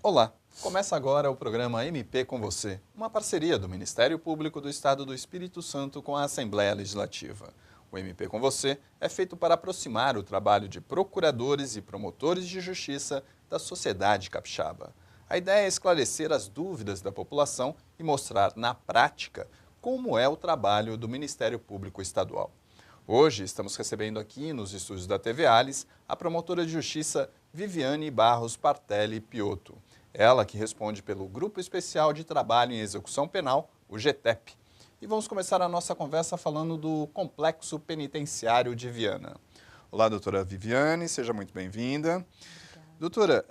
Olá, começa agora o programa MP com você, uma parceria do Ministério Público do Estado do Espírito Santo com a Assembleia Legislativa. O MP com você é feito para aproximar o trabalho de procuradores e promotores de justiça da sociedade capixaba. A ideia é esclarecer as dúvidas da população e mostrar na prática como é o trabalho do Ministério Público Estadual. Hoje estamos recebendo aqui nos estúdios da TV Alice a promotora de justiça Viviane Barros Partelli Piotto. Ela que responde pelo Grupo Especial de Trabalho em Execução Penal, o GTEP. E vamos começar a nossa conversa falando do Complexo Penitenciário de Viana. Olá, doutora Viviane, seja muito bem-vinda. Doutora,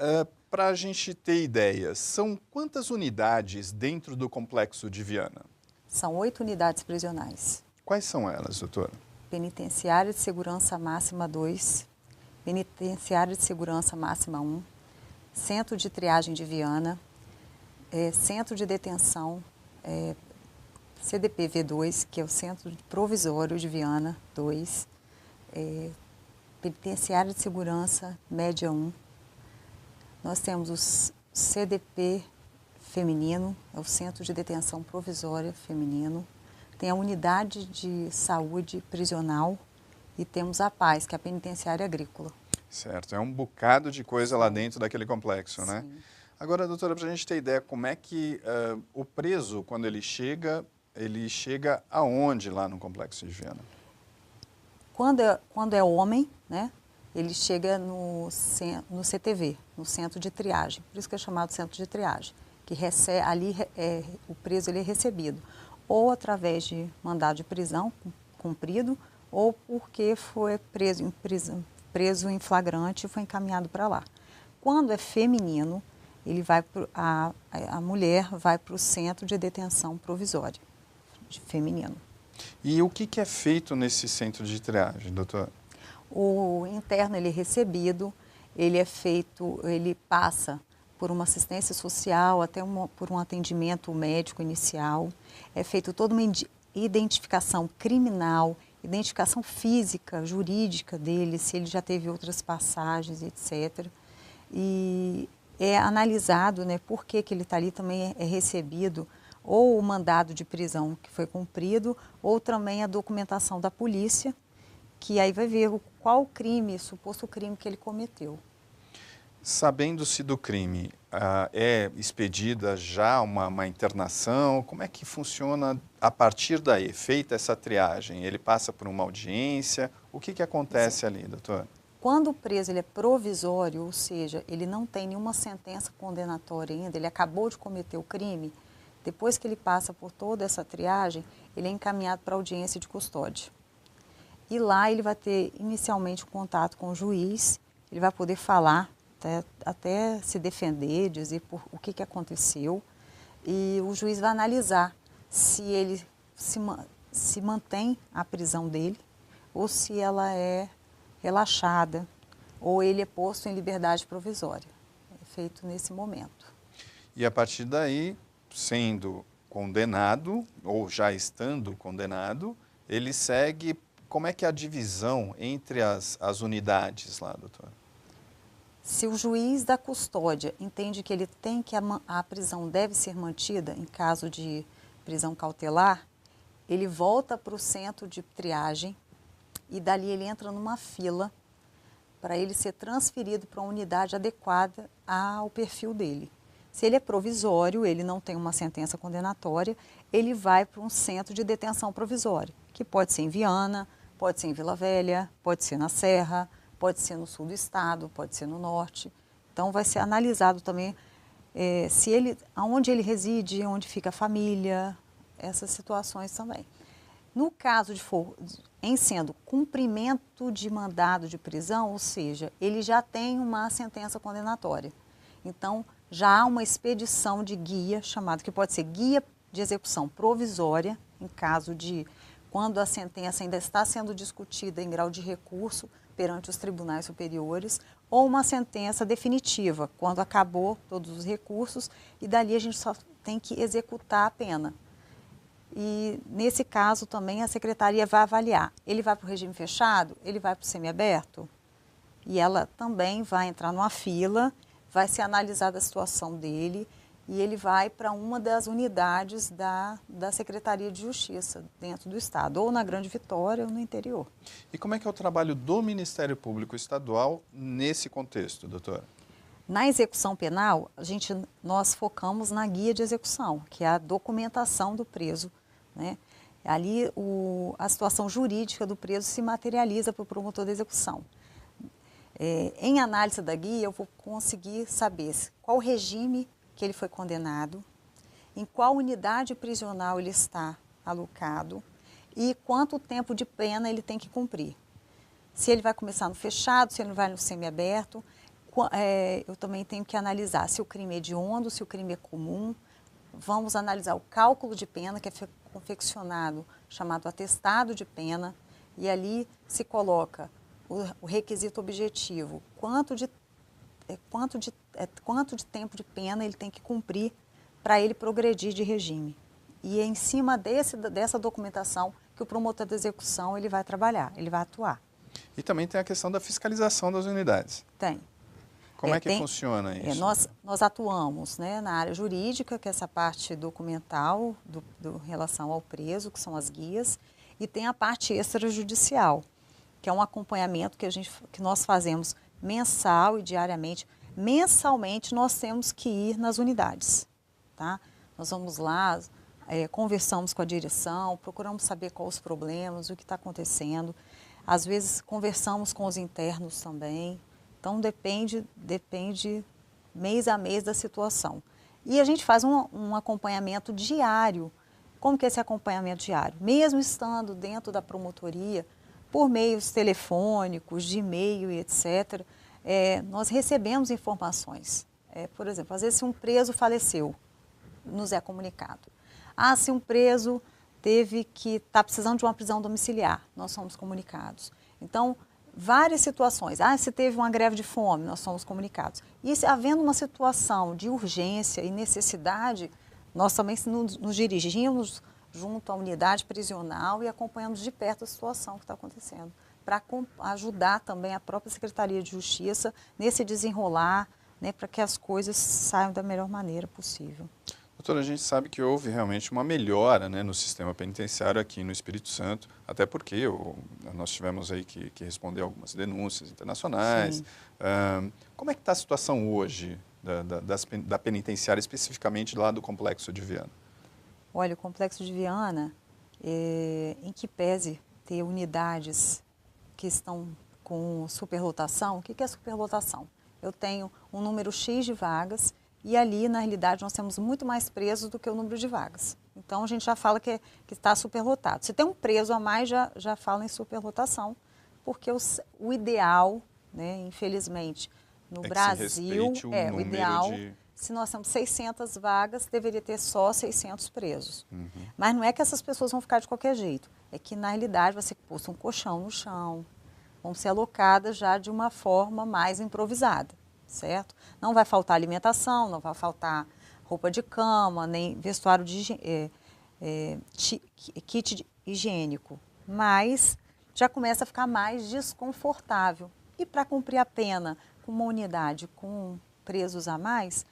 para a gente ter ideia, são quantas unidades dentro do Complexo de Viana? São 8 unidades prisionais. Quais são elas, doutora? Penitenciária de Segurança Máxima 2, Penitenciária de Segurança Máxima 1, Centro de Triagem de Viana, Centro de Detenção CDP-V2, que é o Centro Provisório de Viana 2, Penitenciária de Segurança Média 1. Nós temos o CDP Feminino, é o Centro de Detenção Provisória Feminino. Tem a Unidade de Saúde Prisional e temos a PAS, que é a Penitenciária Agrícola. Certo, é um bocado de coisa lá dentro daquele complexo, né? Sim. Agora, doutora, para a gente ter ideia, como é que o preso, quando ele chega aonde lá no Complexo de Viana? Quando é homem, né, ele chega no CTV, no Centro de Triagem. Por isso que é chamado Centro de Triagem, que recebe, ali o preso ele é recebido ou através de mandado de prisão cumprido ou porque foi preso em flagrante e foi encaminhado para lá. Quando é feminino, ele vai a mulher vai para o Centro de Detenção Provisória de Feminino. E o que é feito nesse centro de triagem, doutora? O interno ele é recebido, ele passa por uma assistência social, até por um atendimento médico inicial. É feito toda uma identificação criminal, identificação física, jurídica dele, se ele já teve outras passagens, etc. E é analisado, né, por que ele está ali, também é recebido ou o mandado de prisão que foi cumprido, ou também a documentação da polícia, que aí vai ver qual crime, suposto crime que ele cometeu. Sabendo-se do crime, é expedida já uma internação? Como é que funciona a partir daí, feita essa triagem? Ele passa por uma audiência? O que acontece ali, doutor? Quando o preso ele é provisório, ou seja, ele não tem nenhuma sentença condenatória ainda, ele acabou de cometer o crime, depois que ele passa por toda essa triagem, ele é encaminhado para a audiência de custódia. E lá ele vai ter inicialmente um contato com o juiz, ele vai poder falar, até se defender, dizer o que aconteceu, e o juiz vai analisar se ele se mantém a prisão dele ou se ela é relaxada ou ele é posto em liberdade provisória. É feito nesse momento. E a partir daí, sendo condenado ou já estando condenado, ele segue. Como é que é a divisão entre as unidades lá, doutor? Se o juiz da custódia entende que ele tem que a prisão deve ser mantida em caso de prisão cautelar, ele volta para o centro de triagem e dali ele entra numa fila para ele ser transferido para uma unidade adequada ao perfil dele. Se ele é provisório, ele não tem uma sentença condenatória, ele vai para um centro de detenção provisória, que pode ser em Viana, pode ser em Vila Velha, pode ser na Serra, pode ser no sul do estado, pode ser no norte. Então vai ser analisado também aonde ele reside, onde fica a família, essas situações também. No caso em sendo cumprimento de mandado de prisão, ou seja, ele já tem uma sentença condenatória. Então, já há uma expedição de guia, que pode ser guia de execução provisória, em caso de quando a sentença ainda está sendo discutida em grau de recurso perante os tribunais superiores, ou uma sentença definitiva, quando acabou todos os recursos e dali a gente só tem que executar a pena. E nesse caso também a secretaria vai avaliar, ele vai para o regime fechado, ele vai para o semiaberto? E ela também vai entrar numa fila vai ser analisada a situação dele e ele vai para uma das unidades da Secretaria de Justiça dentro do Estado, ou na Grande Vitória ou no interior. E como é que é o trabalho do Ministério Público Estadual nesse contexto, doutora? Na execução penal, nós focamos na guia de execução, que é a documentação do preso, né? Ali a situação jurídica do preso se materializa para o promotor da execução. Em análise da guia, eu vou conseguir saber qual regime que ele foi condenado, em qual unidade prisional ele está alocado e quanto tempo de pena ele tem que cumprir. Se ele vai começar no fechado, se ele vai no semiaberto. Eu também tenho que analisar se o crime é hediondo, se o crime é comum. Vamos analisar o cálculo de pena, que é confeccionado, chamado atestado de pena, e ali se coloca o requisito objetivo, quanto de tempo de pena ele tem que cumprir para ele progredir de regime. E é em cima dessa documentação que o promotor da execução ele vai trabalhar, ele vai atuar. E também tem a questão da fiscalização das unidades. Tem. Como é que funciona isso? Nós atuamos, né, na área jurídica, que é essa parte documental do relação ao preso, que são as guias, e tem a parte extrajudicial, que é um acompanhamento que nós fazemos mensal e diariamente. Mensalmente nós temos que ir nas unidades, tá? Nós vamos lá, conversamos com a direção, procuramos saber quais os problemas, o que está acontecendo. Às vezes conversamos com os internos também. Então, depende mês a mês da situação. E a gente faz um acompanhamento diário. Como que é esse acompanhamento diário? Mesmo estando dentro da promotoria, por meios telefônicos, de e-mail e etc., nós recebemos informações. Por exemplo, às vezes se um preso faleceu, nos é comunicado. Se um preso está precisando de uma prisão domiciliar, nós somos comunicados. Então, várias situações. Se teve uma greve de fome, nós somos comunicados. E havendo uma situação de urgência e necessidade, nós também nos dirigimos junto à unidade prisional e acompanhamos de perto a situação que está acontecendo, para ajudar também a própria Secretaria de Justiça nesse desenrolar, né, para que as coisas saiam da melhor maneira possível. Doutora, a gente sabe que houve realmente uma melhora, né, no sistema penitenciário aqui no Espírito Santo, até porque nós tivemos aí que responder algumas denúncias internacionais. Como é que está a situação hoje da penitenciária, especificamente lá do Complexo de Viana? Olha, o Complexo de Viana, em que pese ter unidades que estão com superlotação, o que é superlotação? Eu tenho um número X de vagas, e ali, na realidade, nós temos muito mais presos do que o número de vagas. Então, a gente já fala que está superlotado. Se tem um preso a mais, já fala em superlotação, porque o ideal, né, infelizmente, no Brasil, o ideal, se nós temos 600 vagas, deveria ter só 600 presos. Mas não é que essas pessoas vão ficar de qualquer jeito. É que, na realidade, vai ser posto um colchão no chão, vão ser alocadas já de uma forma mais improvisada. Certo? Não vai faltar alimentação, não vai faltar roupa de cama, nem vestuário kit higiênico, mas já começa a ficar mais desconfortável. E para cumprir a pena com uma unidade com presos a mais,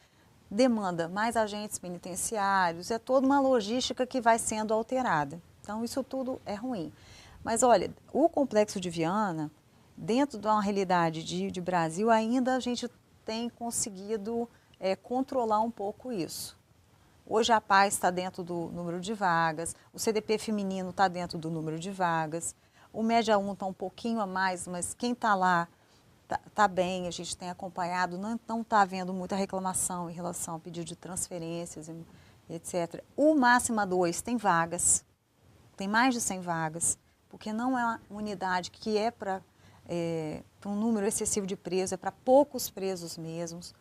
demanda mais agentes penitenciários, é toda uma logística que vai sendo alterada. Então, isso tudo é ruim. Mas, olha, o Complexo de Viana, dentro de uma realidade de Brasil, ainda a gente tem conseguido controlar um pouco isso. Hoje a Paz está dentro do número de vagas, o CDP feminino está dentro do número de vagas, o Média 1 está um pouquinho a mais, mas quem está lá está bem, a gente tem acompanhado, não está havendo muita reclamação em relação ao pedido de transferências, etc. O Máxima 2 tem vagas, tem mais de 100 vagas, porque não é uma unidade que é para um número excessivo de presos, é para poucos presos mesmos.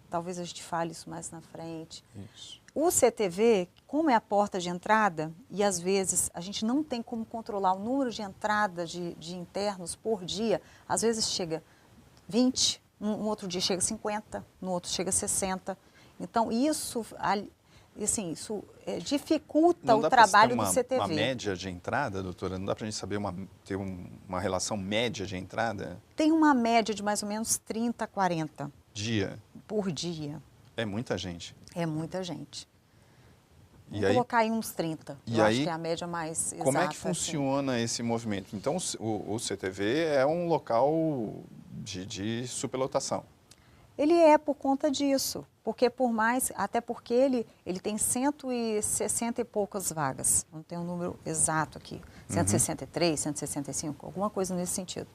Talvez a gente fale isso mais na frente. Isso. O CTV, como é a porta de entrada, e às vezes a gente não tem como controlar o número de entrada de internos por dia, às vezes chega 20, um outro dia chega 50, no outro chega 60. Então, isso dificulta o trabalho do CTV. Uma média de entrada, doutora? Não dá para a gente saber ter uma relação média de entrada? Tem uma média de mais ou menos 30, 40. Dia? por dia. É muita gente. É muita gente. E Vou aí, colocar aí uns 30. e Eu aí, acho que é a média mais exata. como é que funciona esse movimento? Então, o CTV é um local de superlotação. Ele é por conta disso, porque por mais, até porque ele tem 160 e poucas vagas, não tem um número exato aqui, 163, 165, alguma coisa nesse sentido.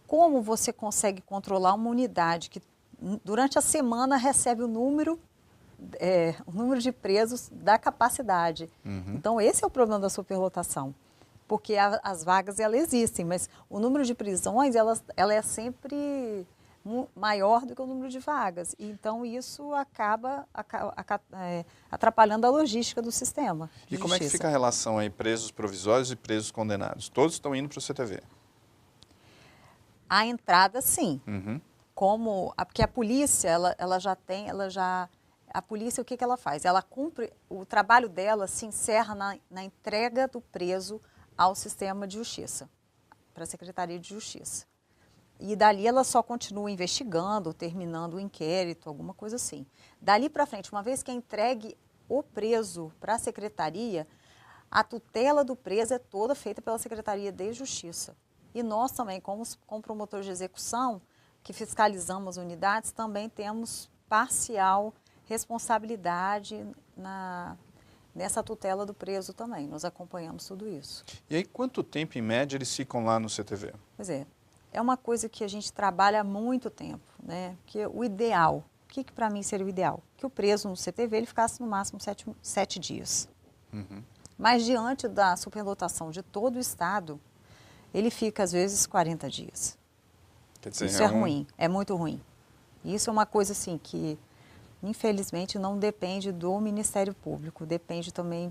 Como você consegue controlar uma unidade que durante a semana recebe o número de presos da capacidade? Então esse é o problema da superlotação, porque as vagas elas existem, mas o número de prisões ela é sempre maior do que o número de vagas. Então, isso acaba atrapalhando a logística do sistema de E como é que justiça. fica a relação aí, presos provisórios e presos condenados? Todos estão indo para o CTV? A entrada, sim. Uhum. Porque a polícia, a polícia, o que ela faz? Ela cumpre, o trabalho dela se encerra na entrega do preso ao sistema de justiça, para a Secretaria de Justiça. E dali ela só continua investigando, terminando o inquérito, alguma coisa assim. Dali para frente, uma vez que é entregue o preso para a secretaria, a tutela do preso é toda feita pela Secretaria de Justiça. E nós também, como promotores de execução, que fiscalizamos as unidades, também temos parcial responsabilidade nessa tutela do preso também. Nós acompanhamos tudo isso. E aí, quanto tempo, em média, eles ficam lá no CTV? Pois é uma coisa que a gente trabalha há muito tempo, né? Que o ideal, o que para mim seria o ideal? Que o preso no CTV ele ficasse no máximo 7 dias. Mas diante da superlotação de todo o estado, ele fica às vezes 40 dias. Quer dizer, Isso é ruim, é muito ruim. Isso é uma coisa assim que, infelizmente, não depende do Ministério Público, depende também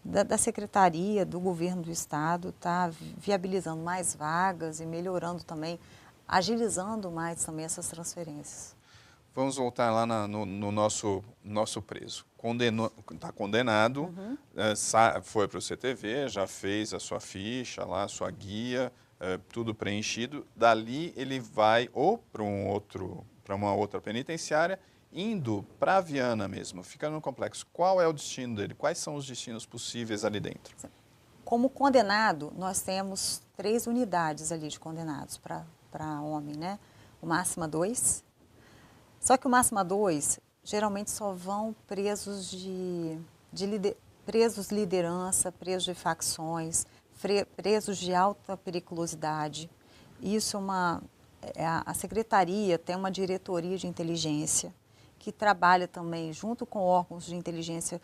da Secretaria, do Governo do Estado, está viabilizando mais vagas e melhorando também, agilizando mais também essas transferências. Vamos voltar lá no nosso preso. Está condenado, foi para o CTV, já fez a sua ficha lá, a sua guia, tudo preenchido. Dali ele vai ou para uma outra penitenciária, indo para a Viana mesmo, fica no complexo. Qual é o destino dele? Quais são os destinos possíveis ali dentro? Como condenado, nós temos 3 unidades ali de condenados para homem, né? O Máxima 2. Só que o Máxima 2, geralmente só vão presos presos liderança, presos de facções, presos de alta periculosidade. Isso a secretaria tem uma diretoria de inteligência que trabalha também junto com órgãos de inteligência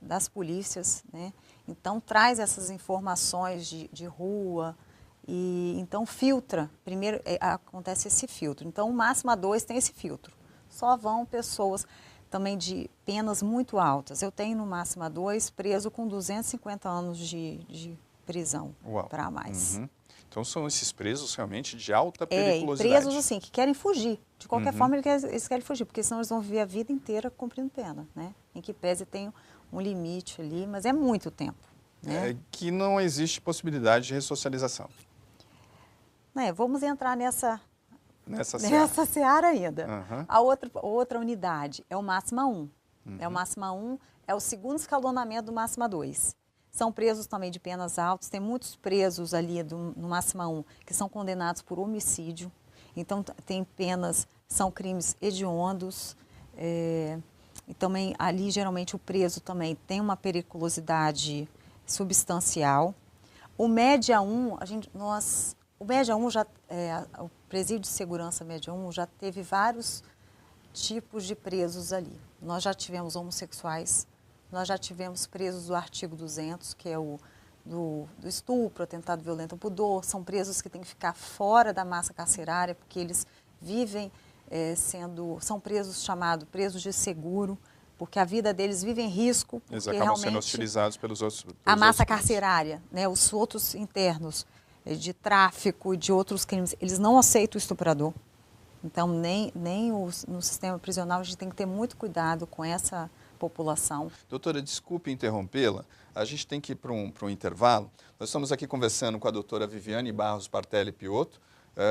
das polícias, né? Então traz essas informações de rua e então filtra. Primeiro acontece esse filtro. Então o Máxima 2 tem esse filtro. Só vão pessoas também de penas muito altas. Eu tenho no Máxima 2 preso com 250 anos de prisão para mais. Então são esses presos realmente de alta periculosidade. Presos assim, que querem fugir. De qualquer forma, eles querem fugir, porque senão eles vão viver a vida inteira cumprindo pena, né? Em que pese tem um limite ali, mas é muito tempo. Né? Que não existe possibilidade de ressocialização. Vamos entrar nessa seara ainda. A outra unidade é o Máxima 1. O Máxima 1 é o segundo escalonamento do Máxima 2. São presos também de penas altas, tem muitos presos ali no Máxima 1 que são condenados por homicídio. Então, tem penas, são crimes hediondos. E também ali, geralmente, o preso também tem uma periculosidade substancial. O Média 1, o Média 1 o Presídio de Segurança Média 1 já teve vários tipos de presos ali. Nós já tivemos homossexuais, nós já tivemos presos do artigo 200, que é do estupro, atentado violento ao pudor. São presos que têm que ficar fora da massa carcerária, porque eles vivem são presos chamados presos de seguro, porque a vida deles vive em risco. Eles acabam sendo hostilizados pelos outros. A massa carcerária, né, os outros internos de tráfico e de outros crimes, eles não aceitam o estuprador. Então, nem no sistema prisional a gente tem que ter muito cuidado com essa população. Doutora, desculpe interrompê-la, a gente tem que ir para um intervalo. Nós estamos aqui conversando com a doutora Viviane Barros Bartelli Piotto.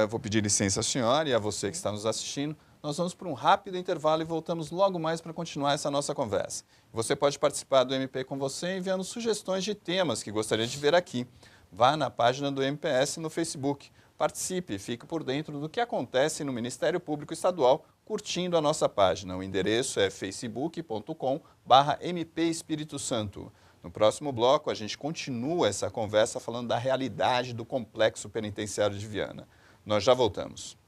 Vou pedir licença à senhora e a você que está nos assistindo. Nós vamos para um rápido intervalo e voltamos logo mais para continuar essa nossa conversa. Você pode participar do MP com você enviando sugestões de temas que gostaria de ver aqui. Vá na página do MPS no Facebook. Participe e fique por dentro do que acontece no Ministério Público Estadual curtindo a nossa página. O endereço é facebook.com/MP Espírito Santo. No próximo bloco, a gente continua essa conversa falando da realidade do Complexo Penitenciário de Viana. Nós já voltamos.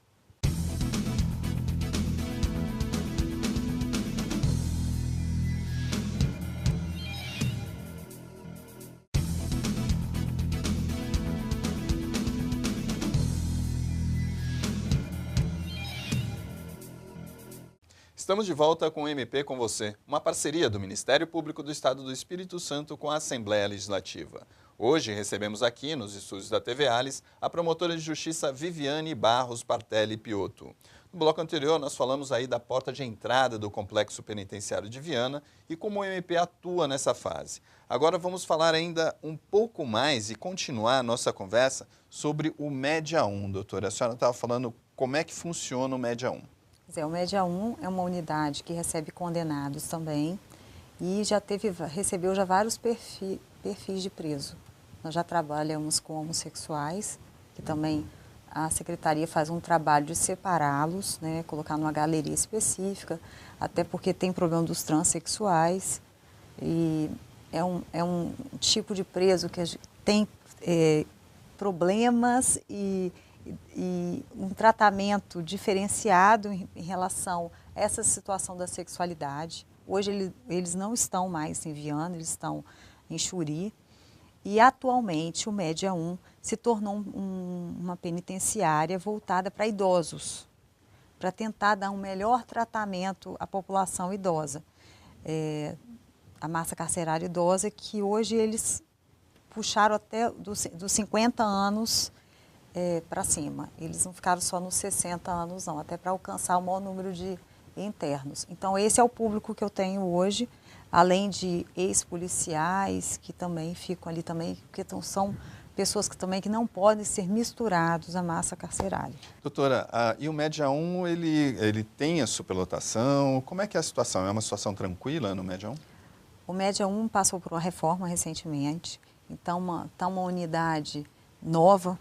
Estamos de volta com o MP com você, uma parceria do Ministério Público do Estado do Espírito Santo com a Assembleia Legislativa. Hoje recebemos aqui, nos estúdios da TV Alice, a promotora de justiça Viviane Barros Partelli Piotto. No bloco anterior, nós falamos aí da porta de entrada do Complexo Penitenciário de Viana e como o MP atua nessa fase. Agora vamos falar ainda um pouco mais e continuar a nossa conversa sobre o Média 1, doutora. A senhora estava falando como é que funciona o Média 1. O Média 1 é uma unidade que recebe condenados também e recebeu já vários perfis de preso. Nós já trabalhamos com homossexuais, que também a Secretaria faz um trabalho de separá-los, né, colocar numa galeria específica, até porque tem problema dos transexuais. E é um tipo de preso que tem problemas e um tratamento diferenciado em relação a essa situação da sexualidade. Hoje eles não estão mais em Viana, eles estão em Xuri. E atualmente o Média 1 se tornou uma penitenciária voltada para idosos, para tentar dar um melhor tratamento à população idosa. A massa carcerária idosa, que hoje eles puxaram até dos 50 anos para cima. Eles não ficaram só nos 60 anos, não, até para alcançar o maior número de internos. Então, esse é o público que eu tenho hoje, além de ex-policiais que também ficam ali também, porque são pessoas que não podem ser misturados à massa carcerária. Doutora, e o Média 1, ele tem a superlotação? Como é que é a situação? É uma situação tranquila no Média 1? O Média 1 passou por uma reforma recentemente, então está uma unidade nova,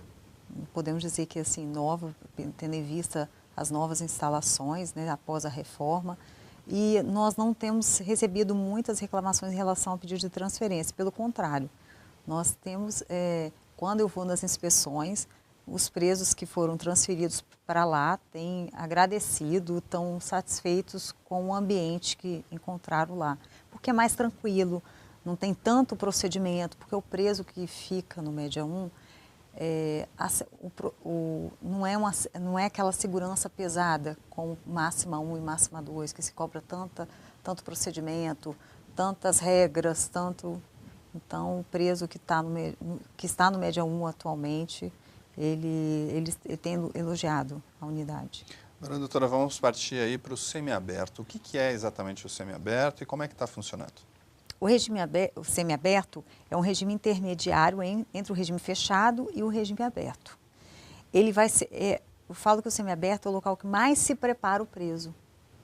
podemos dizer que assim, nova, tendo em vista as novas instalações, né, após a reforma. E nós não temos recebido muitas reclamações em relação ao pedido de transferência, pelo contrário. Nós temos, quando eu vou nas inspeções, os presos que foram transferidos para lá têm agradecido, estão satisfeitos com o ambiente que encontraram lá. Porque é mais tranquilo, não tem tanto procedimento, porque o preso que fica no Média 1, não é aquela segurança pesada com máxima 1 e máxima 2, que se cobra tanto procedimento, tantas regras, Então, o preso que está no Média 1 atualmente, ele tem elogiado a unidade. Agora, doutora, vamos partir aí para o semiaberto. O que é exatamente o semiaberto e como é que está funcionando? O semiaberto é um regime intermediário entre o regime fechado e o regime aberto. Ele vai ser, eu falo que o semiaberto é o local que mais se prepara o preso,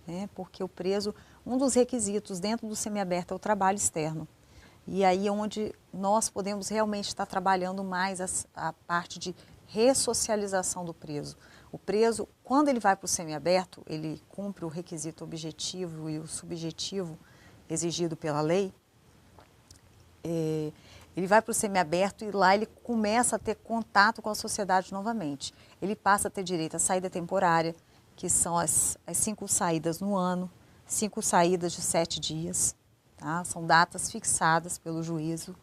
né? Porque o preso, um dos requisitos dentro do semiaberto é o trabalho externo. E aí é onde nós podemos realmente estar trabalhando mais a parte de ressocialização do preso. O preso, quando ele vai para o semiaberto, ele cumpre o requisito objetivo e o subjetivo exigido pela lei. Ele vai para o semiaberto e lá ele começa a ter contato com a sociedade novamente. Ele passa a ter direito à saída temporária, que são as 5 saídas no ano, 5 saídas de 7 dias. Tá? São datas fixadas pelo juízo.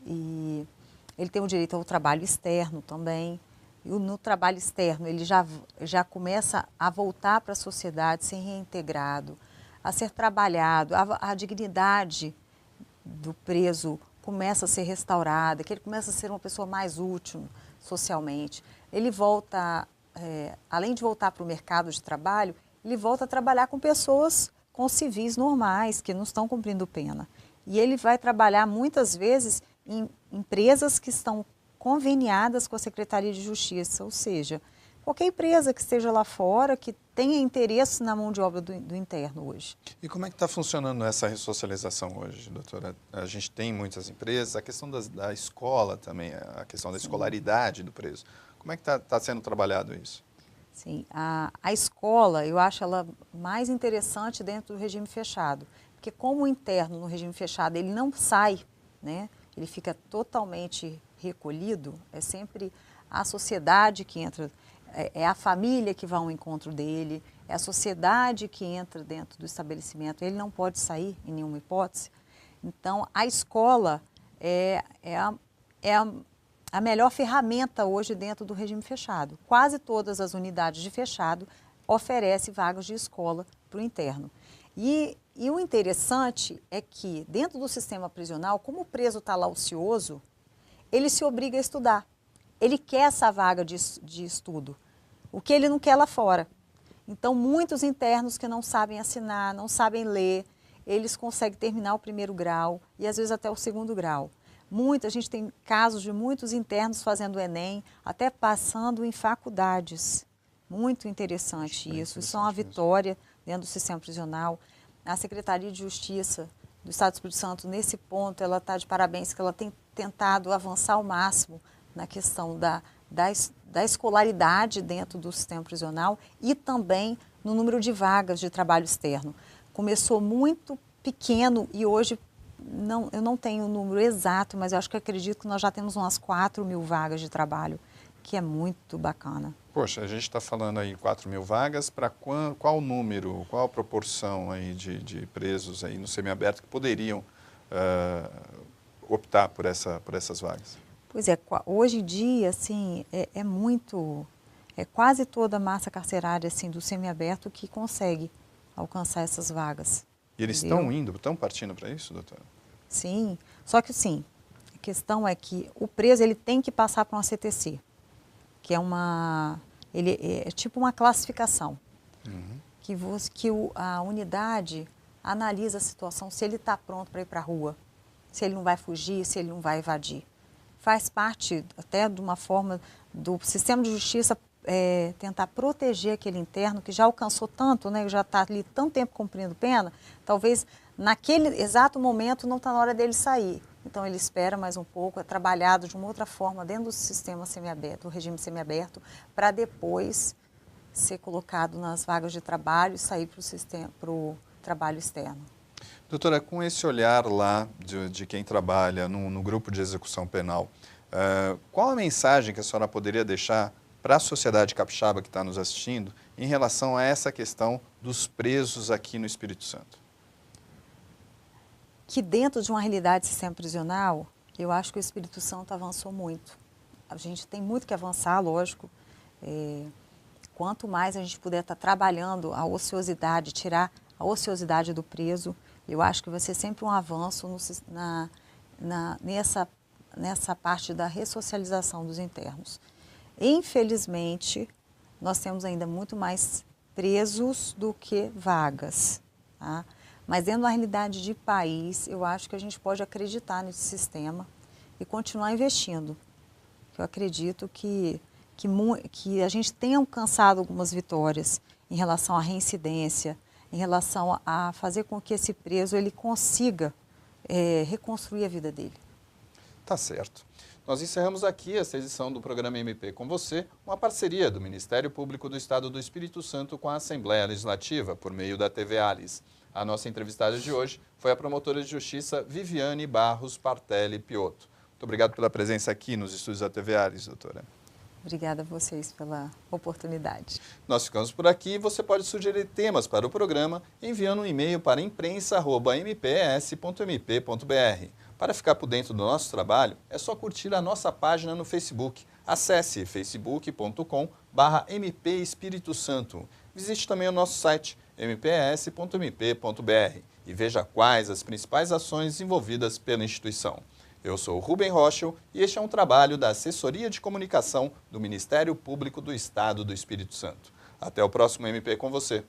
E ele tem o direito ao trabalho externo também. E no trabalho externo ele já começa a voltar para a sociedade, ser reintegrado, a ser trabalhado, a dignidade do preso começa a ser restaurada, que ele começa a ser uma pessoa mais útil socialmente. Ele volta, além de voltar para o mercado de trabalho, ele volta a trabalhar com pessoas, com civis normais, que não estão cumprindo pena. E ele vai trabalhar muitas vezes em empresas que estão conveniadas com a Secretaria de Justiça, ou seja, qualquer empresa que esteja lá fora, que tenha interesse na mão de obra do interno hoje. E como é que está funcionando essa ressocialização hoje, doutora? A gente tem muitas empresas, a questão da escola também, a questão da escolaridade do preso. Como é que está sendo trabalhado isso? Sim, a escola, eu acho ela mais interessante dentro do regime fechado, porque como o interno no regime fechado, ele não sai, né? Ele fica totalmente recolhido, é sempre a sociedade que entra, é a família que vai ao encontro dele, é a sociedade que entra dentro do estabelecimento, ele não pode sair em nenhuma hipótese. Então, a escola é a melhor ferramenta hoje dentro do regime fechado. Quase todas as unidades de fechado oferecem vagas de escola para o interno. E o interessante é que, dentro do sistema prisional, como o preso está lá ocioso, ele se obriga a estudar. Ele quer essa vaga de estudo, o que ele não quer lá fora. Então, muitos internos que não sabem assinar, não sabem ler, eles conseguem terminar o primeiro grau e, às vezes, até o segundo grau. A gente tem casos de muitos internos fazendo o Enem, até passando em faculdades. Muito interessante isso. Isso é uma vitória dentro do sistema prisional. A Secretaria de Justiça do Estado do Espírito Santo, nesse ponto, ela está de parabéns, que ela tem tentado avançar ao máximo na questão da escolaridade dentro do sistema prisional e também no número de vagas de trabalho externo. Começou muito pequeno e hoje eu não tenho o número exato, mas eu acredito que nós já temos umas 4.000 vagas de trabalho, que é muito bacana. Poxa, a gente está falando aí 4.000 vagas, para qual número, qual a proporção aí de presos aí no semiaberto que poderiam optar por essas vagas? Pois é, hoje em dia, assim, é quase toda a massa carcerária assim, do semiaberto que consegue alcançar essas vagas. E eles estão partindo para isso, doutora? Sim, só que sim, a questão é que o preso ele tem que passar para uma CTC, que é tipo uma classificação, que a unidade analisa a situação, se ele está pronto para ir para a rua, se ele não vai fugir, se ele não vai evadir. Faz parte até de uma forma do sistema de justiça tentar proteger aquele interno que já alcançou tanto, né, já está ali tanto tempo cumprindo pena, talvez naquele exato momento não está na hora dele sair. Então ele espera mais um pouco, é trabalhado de uma outra forma dentro do sistema semiaberto, do regime semiaberto, para depois ser colocado nas vagas de trabalho e sair para o trabalho externo. Doutora, com esse olhar lá de quem trabalha no grupo de execução penal, qual a mensagem que a senhora poderia deixar para a sociedade capixaba que está nos assistindo em relação a essa questão dos presos aqui no Espírito Santo? Que dentro de uma realidade do sistema prisional, eu acho que o Espírito Santo avançou muito. A gente tem muito que avançar, lógico. Quanto mais a gente puder estar trabalhando a ociosidade, tirar a ociosidade do preso, eu acho que vai ser sempre um avanço nessa parte da ressocialização dos internos. Infelizmente, nós temos ainda muito mais presos do que vagas, tá? Mas dentro da realidade de país, eu acho que a gente pode acreditar nesse sistema e continuar investindo. Eu acredito que a gente tem alcançado algumas vitórias em relação à reincidência, em relação a fazer com que esse preso ele consiga reconstruir a vida dele. Tá certo. Nós encerramos aqui essa edição do programa MP com você, uma parceria do Ministério Público do Estado do Espírito Santo com a Assembleia Legislativa, por meio da TV Alis. A nossa entrevistada de hoje foi a promotora de justiça Viviane Barros Partelli Piotto. Muito obrigado pela presença aqui nos estúdios da TV Alis, doutora. Obrigada a vocês pela oportunidade. Nós ficamos por aqui e você pode sugerir temas para o programa enviando um e-mail para imprensa@mps.mp.br. Para ficar por dentro do nosso trabalho, é só curtir a nossa página no Facebook. Acesse facebook.com/MP Espírito Santo. Visite também o nosso site mps.mp.br e veja quais as principais ações envolvidas pela instituição. Eu sou Rubem Rochel e este é um trabalho da Assessoria de Comunicação do Ministério Público do Estado do Espírito Santo. Até o próximo MP com você.